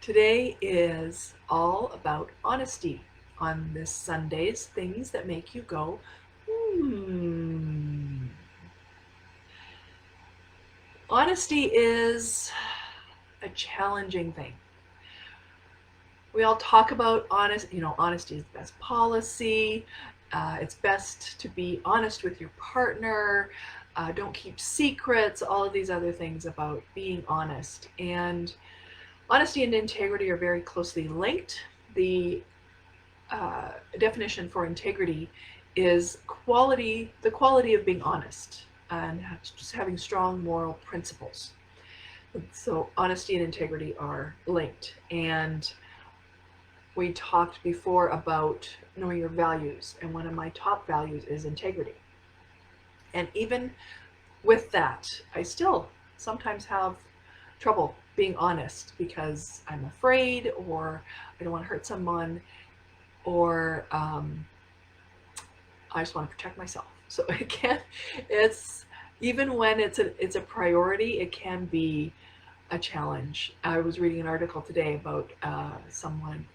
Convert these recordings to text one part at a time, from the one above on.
Today is all about honesty on this Sunday's things that make you go, hmm. Honesty is a challenging thing. We all talk about honesty is the best policy. It's best to be honest with your partner. Don't keep secrets, all of these other things about being honest. And honesty and integrity are very closely linked. The definition for integrity is the quality of being honest and just having strong moral principles. So honesty and integrity are linked. And we talked before about knowing your values, and one of my top values is integrity. And even with that, I still sometimes have trouble being honest because I'm afraid, or I don't want to hurt someone, or I just want to protect myself. So it's even when it's a priority, it can be a challenge. I was reading an article today about someone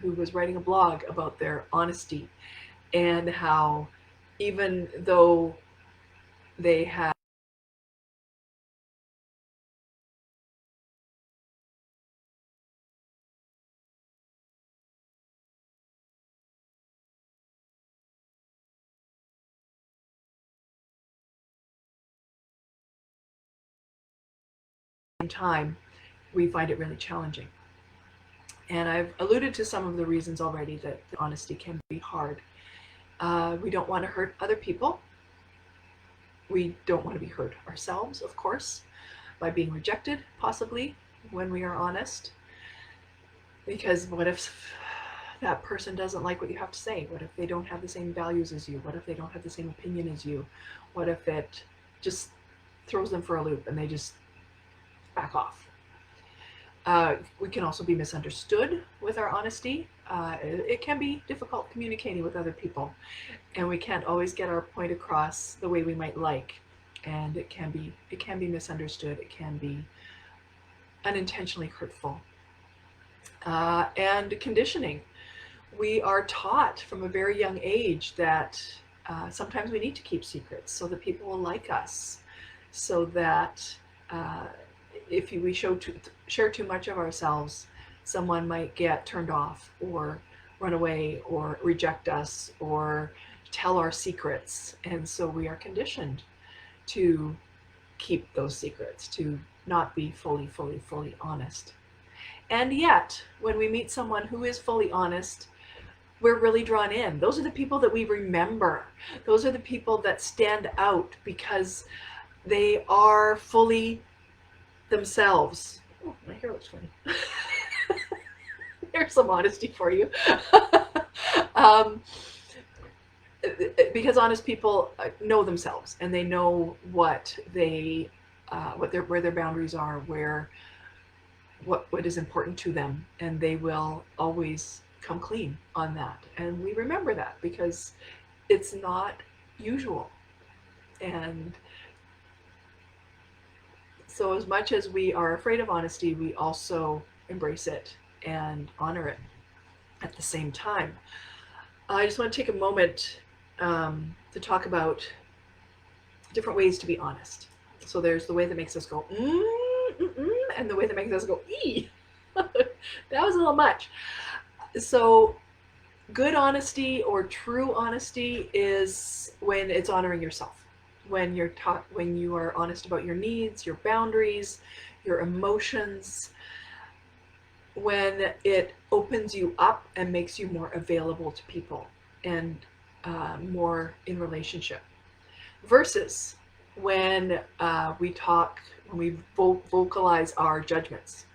who was writing a blog about their honesty, and how even though they had time, we find it really challenging. And I've alluded to some of the reasons already that honesty can be hard. We don't want to hurt other people. We don't want to be hurt ourselves, of course, by being rejected, possibly, when we are honest. Because what if that person doesn't like what you have to say? What if they don't have the same values as you? What if they don't have the same opinion as you? What if it just throws them for a loop and they just back off? We can also be misunderstood with our honesty. It can be difficult communicating with other people, and we can't always get our point across the way we might like, and it can be misunderstood. It can be unintentionally hurtful. And conditioning. We are taught from a very young age that sometimes we need to keep secrets so that people will like us, so that if we share too much of ourselves, someone might get turned off or run away or reject us or tell our secrets. And so we are conditioned to keep those secrets, to not be fully honest. And yet, when we meet someone who is fully honest, we're really drawn in. Those are the people that we remember. Those are the people that stand out because they are fully themselves. Oh, my hair looks funny. There's some honesty for you. Because honest people know themselves, and they know where their boundaries are, what is important to them, and they will always come clean on that. And we remember that because it's not usual. And so as much as we are afraid of honesty, we also embrace it and honor it at the same time. I just want to take a moment to talk about different ways to be honest. So there's the way that makes us go, and the way that makes us go, ee. That was a little much. So good honesty or true honesty is when it's honoring yourself. When you are honest about your needs, your boundaries, your emotions, when it opens you up and makes you more available to people and more in relationship, versus when we vocalize our judgments.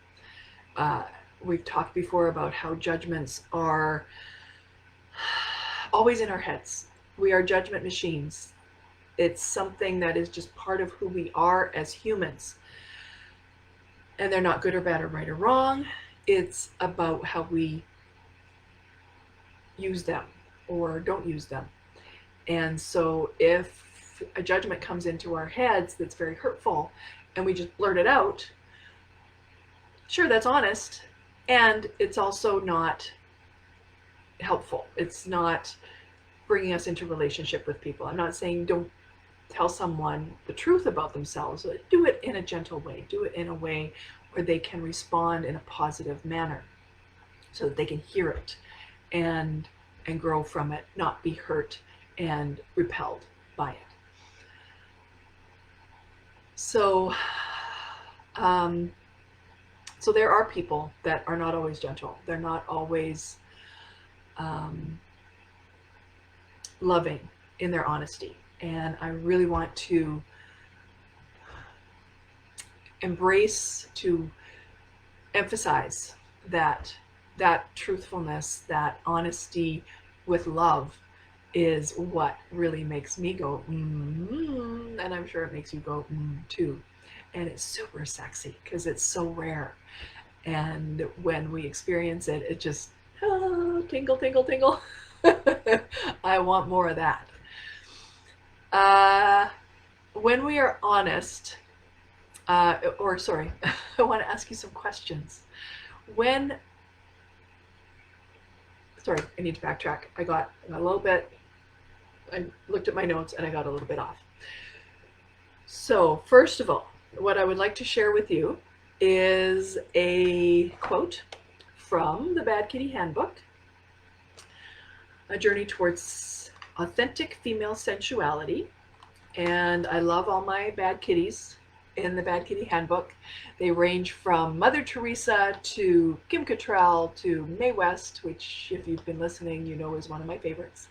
We've talked before about how judgments are always in our heads. We are judgment machines. It's something that is just part of who we are as humans. And they're not good or bad or right or wrong. It's about how we use them or don't use them. And so if a judgment comes into our heads that's very hurtful and we just blurt it out, sure, that's honest, And it's also not helpful. It's not bringing us into relationship with people. I'm not saying don't tell someone the truth about themselves, but do it in a gentle way. Do it in a way where they can respond in a positive manner so that they can hear it and grow from it, not be hurt and repelled by it. So so there are people that are not always gentle. They're not always loving in their honesty. And I really want to embrace, to emphasize that truthfulness, that honesty with love is what really makes me go, and I'm sure it makes you go, too. And it's super sexy because it's so rare. And when we experience it, it just, tingle, tingle, tingle. I want more of that. When we are honest, I want to ask you some questions. Sorry, I need to backtrack. I got a little bit, I looked at my notes and I got a little bit off. So first of all, what I would like to share with you is a quote from the Bad Kitty Handbook, A Journey Towards Authentic Female Sensuality. And I love all my bad kitties in the Bad Kitty Handbook. They range from Mother Teresa to Kim Cattrall to Mae West, which if you've been listening, you know is one of my favorites.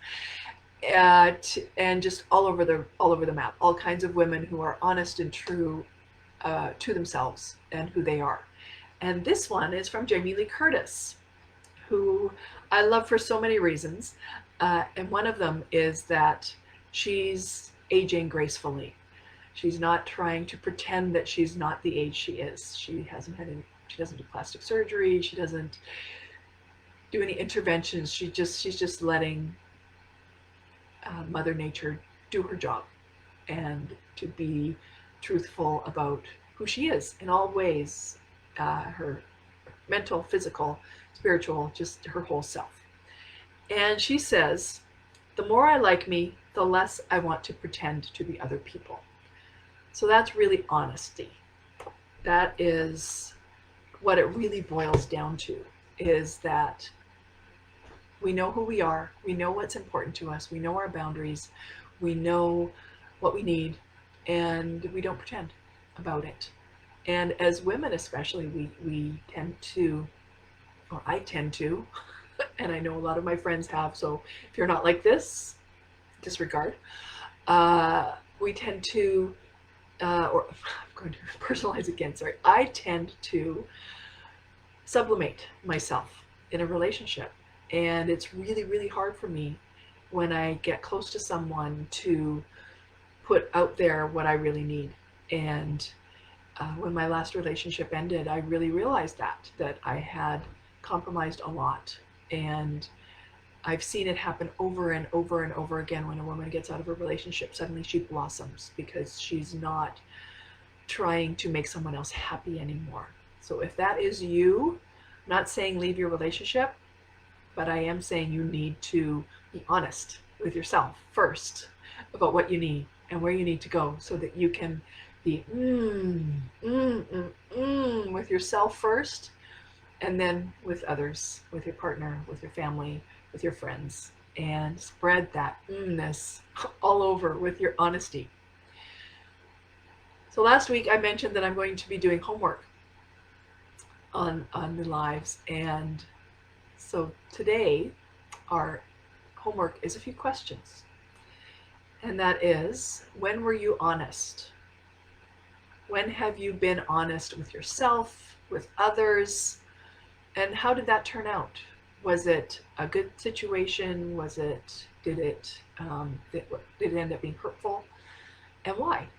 And just all over the map, all kinds of women who are honest and true to themselves and who they are. And this one is from Jamie Lee Curtis, who I love for so many reasons. And one of them is that she's aging gracefully. She's not trying to pretend that she's not the age she is. She doesn't do plastic surgery. She doesn't do any interventions. She's just letting Mother Nature do her job and to be truthful about who she is in all ways, her mental, physical, spiritual, just her whole self. And she says, the more I like me, the less I want to pretend to be other people. So that's really honesty. That is what it really boils down to, is that we know who we are, we know what's important to us, we know our boundaries, we know what we need, and we don't pretend about it. And as women especially, we tend to, or I tend to, and I know a lot of my friends have, so if you're not like this, disregard. We tend to, or I'm going to personalize again, sorry. I tend to sublimate myself in a relationship. And it's really, really hard for me when I get close to someone to put out there what I really need. And when my last relationship ended, I really realized that I had compromised a lot. And I've seen it happen over and over and over again. When a woman gets out of a relationship, suddenly she blossoms because she's not trying to make someone else happy anymore. So if that is you, I'm not saying leave your relationship, but I am saying you need to be honest with yourself first about what you need and where you need to go so that you can be with yourself first, and then with others, with your partner, with your family, with your friends, and spread that ness all over with your honesty. So last week I mentioned that I'm going to be doing homework on the lives, and so today our homework is a few questions. And that is, when were you honest? When have you been honest with yourself, with others? And how did that turn out? Was it a good situation? Did it end up being hurtful? And why?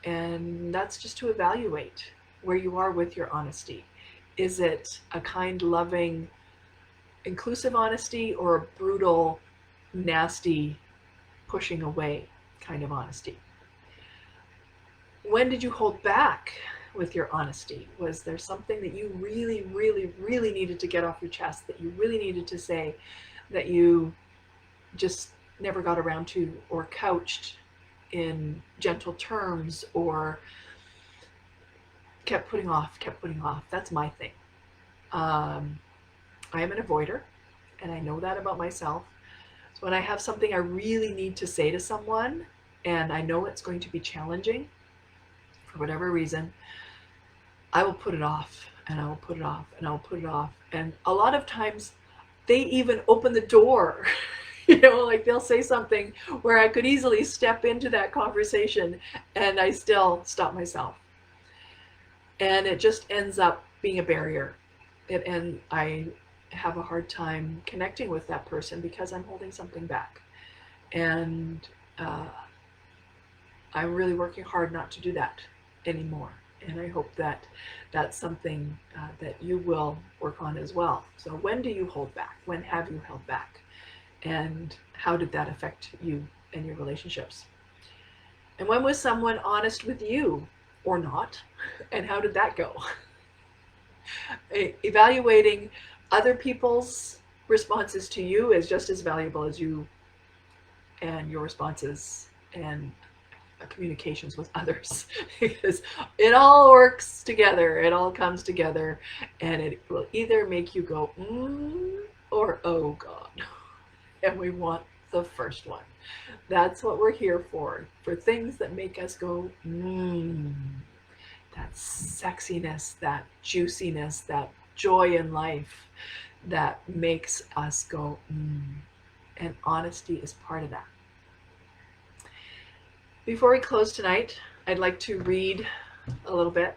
And that's just to evaluate where you are with your honesty. Is it a kind, loving, inclusive honesty, or a brutal, nasty, pushing away kind of honesty? When did you hold back with your honesty? Was there something that you really, really, really needed to get off your chest, that you really needed to say, that you just never got around to, or couched in gentle terms, or kept putting off, kept putting off? That's my thing. I am an avoider, and I know that about myself. So when I have something I really need to say to someone, and I know it's going to be challenging for whatever reason, I will put it off, and I will put it off, and I will put it off. And a lot of times they even open the door. Like they'll say something where I could easily step into that conversation, and I still stop myself. And it just ends up being a barrier. And I have a hard time connecting with that person because I'm holding something back. And I'm really working hard not to do that anymore. And I hope that that's something that you will work on as well. So when do you hold back? When have you held back? And how did that affect you and your relationships? And when was someone honest with you or not? And how did that go? Evaluating other people's responses to you is just as valuable as you and your responses and communications with others, because it all works together, it all comes together, and it will either make you go or oh god. And we want the first one. That's what we're here for things that make us go that sexiness, that juiciness, that joy in life that makes us go and honesty is part of that. Before we close tonight, I'd like to read a little bit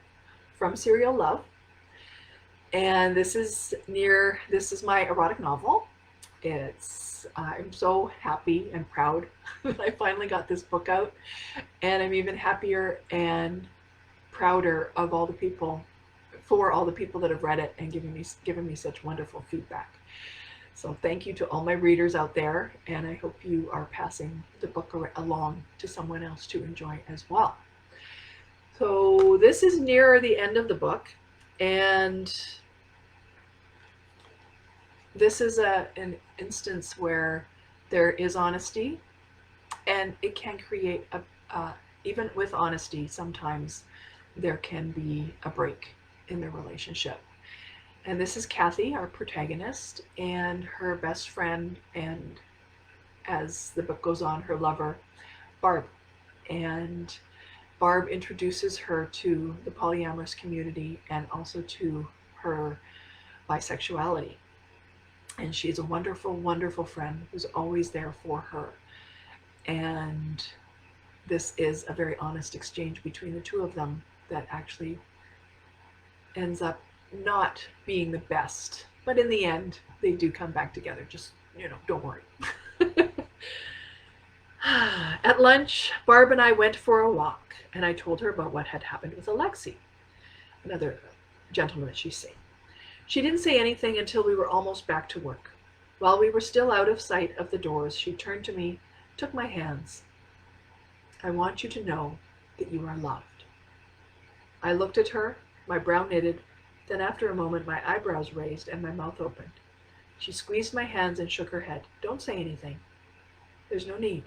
from Serial Love. And this is my erotic novel. I'm so happy and proud that I finally got this book out. And I'm even happier and prouder of all the people that have read it and given me such wonderful feedback. So thank you to all my readers out there, and I hope you are passing the book along to someone else to enjoy as well. So this is near the end of the book, and this is an instance where there is honesty, and it can create even with honesty, sometimes there can be a break in the relationship. And this is Kathy, our protagonist, and her best friend, and as the book goes on, her lover, Barb. And Barb introduces her to the polyamorous community and also to her bisexuality. And she's a wonderful, wonderful friend who's always there for her. And this is a very honest exchange between the two of them that actually ends up not being the best, but in the end they do come back together. Just don't worry. At lunch, Barb and I went for a walk, and I told her about what had happened with Alexi, another gentleman that she's seen. She didn't say anything until we were almost back to work. While we were still out of sight of the doors, she turned to me, took my hands. I want you to know that you are loved. I looked at her, my brow knitted. Then after a moment, my eyebrows raised and my mouth opened. She squeezed my hands and shook her head. Don't say anything. There's no need.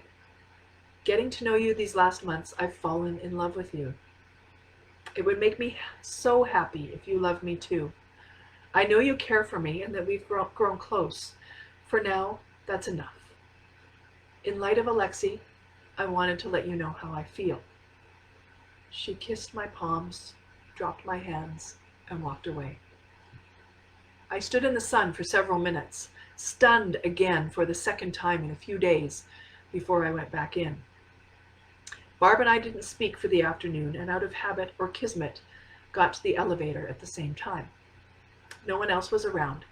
Getting to know you these last months, I've fallen in love with you. It would make me so happy if you loved me too. I know you care for me and that we've grown close. For now, that's enough. In light of Alexi, I wanted to let you know how I feel. She kissed my palms, dropped my hands, and walked away. I stood in the sun for several minutes, stunned again for the second time in a few days before I went back in. Barb and I didn't speak for the afternoon, and out of habit or kismet, got to the elevator at the same time. No one else was around.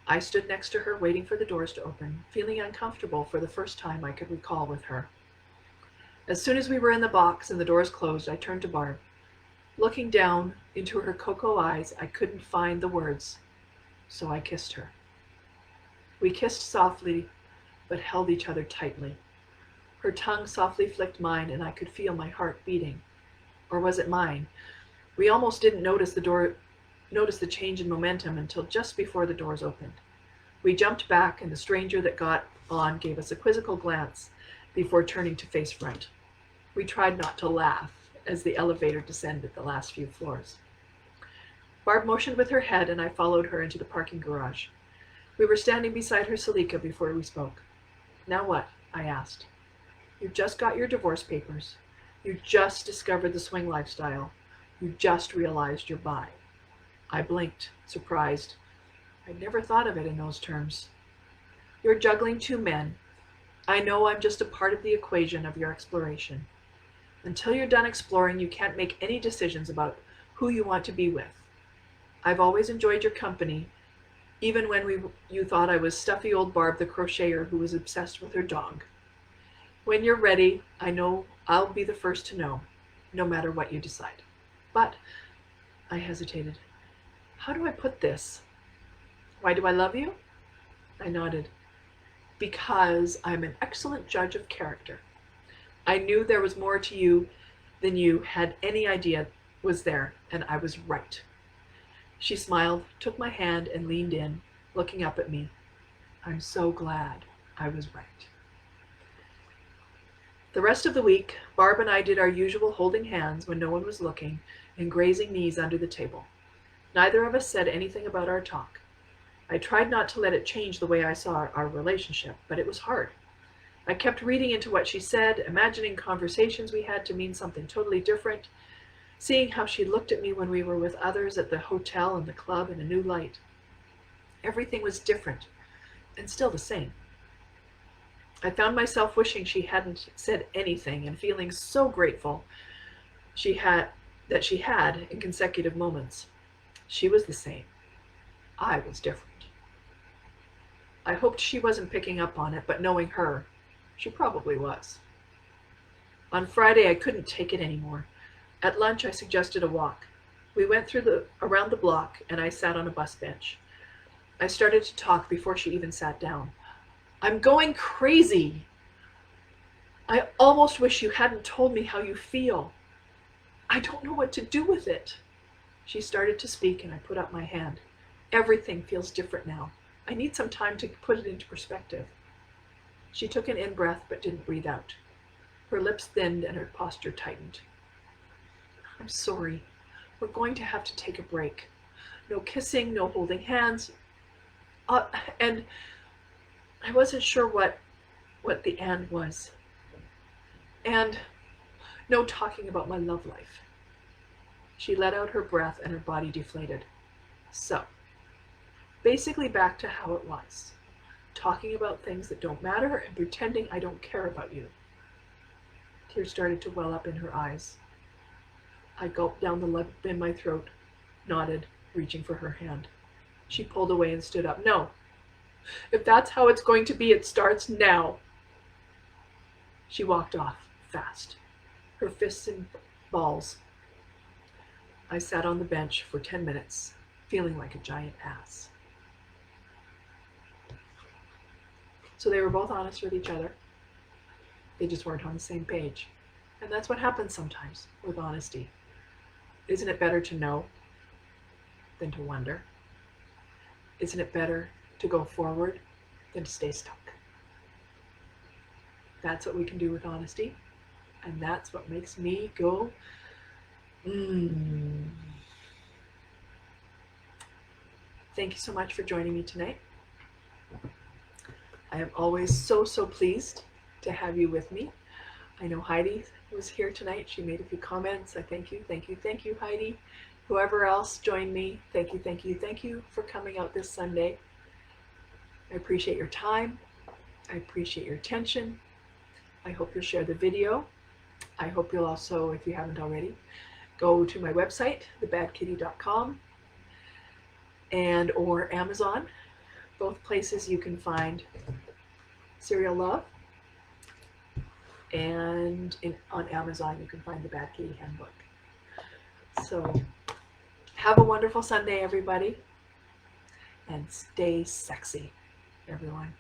I stood next to her, waiting for the doors to open, feeling uncomfortable for the first time I could recall with her. As soon as we were in the box and the doors closed, I turned to Barb. Looking down into her cocoa eyes, I couldn't find the words, so I kissed her. We kissed softly, but held each other tightly. Her tongue softly flicked mine, and I could feel my heart beating. Or was it mine? We almost didn't notice the change in momentum until just before the doors opened. We jumped back, and the stranger that got on gave us a quizzical glance before turning to face front. We tried not to laugh as the elevator descended the last few floors. Barb motioned with her head, and I followed her into the parking garage. We were standing beside her Celica before we spoke. Now what? I asked. You just got your divorce papers. You just discovered the swing lifestyle. You just realized you're bi. I blinked, surprised. I'd never thought of it in those terms. You're juggling two men. I know I'm just a part of the equation of your exploration. Until you're done exploring, you can't make any decisions about who you want to be with. I've always enjoyed your company, even when you thought I was stuffy old Barb the crocheter who was obsessed with her dog. When you're ready, I know I'll be the first to know, no matter what you decide. But, I hesitated. How do I put this? Why do I love you? I nodded. Because I'm an excellent judge of character. I knew there was more to you than you had any idea was there, and I was right. She smiled, took my hand, and leaned in, looking up at me. I'm so glad I was right. The rest of the week, Barb and I did our usual holding hands when no one was looking and grazing knees under the table. Neither of us said anything about our talk. I tried not to let it change the way I saw our relationship, but it was hard. I kept reading into what she said, imagining conversations we had to mean something totally different, seeing how she looked at me when we were with others at the hotel and the club in a new light. Everything was different, and still the same. I found myself wishing she hadn't said anything and feeling so grateful that she had in consecutive moments. She was the same. I was different. I hoped she wasn't picking up on it, but knowing her, she probably was. On Friday, I couldn't take it anymore. At lunch, I suggested a walk. We went around the block, and I sat on a bus bench. I started to talk before she even sat down. I'm going crazy. I almost wish you hadn't told me how you feel. I don't know what to do with it. She started to speak, and I put up my hand. Everything feels different now. I need some time to put it into perspective. She took an in-breath but didn't breathe out. Her lips thinned and her posture tightened. I'm sorry. We're going to have to take a break. No kissing, no holding hands. And I wasn't sure what the "and" was. And no talking about my love life. She let out her breath and her body deflated. So, basically back to how it was. Talking about things that don't matter and pretending I don't care about you. Tears started to well up in her eyes. I gulped down the lump in my throat, nodded, reaching for her hand. She pulled away and stood up. No. If that's how it's going to be, it starts now. She walked off, fast, her fists in balls. I sat on the bench for 10 minutes, feeling like a giant ass. So they were both honest with each other. They just weren't on the same page. And that's what happens sometimes with honesty. Isn't it better to know than to wonder? Isn't it better to go forward than to stay stuck? That's what we can do with honesty. And that's what makes me go, Thank you so much for joining me tonight. I am always so pleased to have you with me. I know Heidi was here tonight. She made a few comments. I thank you, Heidi. Whoever else joined me, thank you for coming out this Sunday. I appreciate your time. I appreciate your attention. I hope you'll share the video. I hope you'll also, if you haven't already, go to my website, thebadkitty.com, and or Amazon. Both places you can find Serial Love, and on Amazon you can find the Bad Kitty Handbook. So have a wonderful Sunday, everybody, and stay sexy, everyone.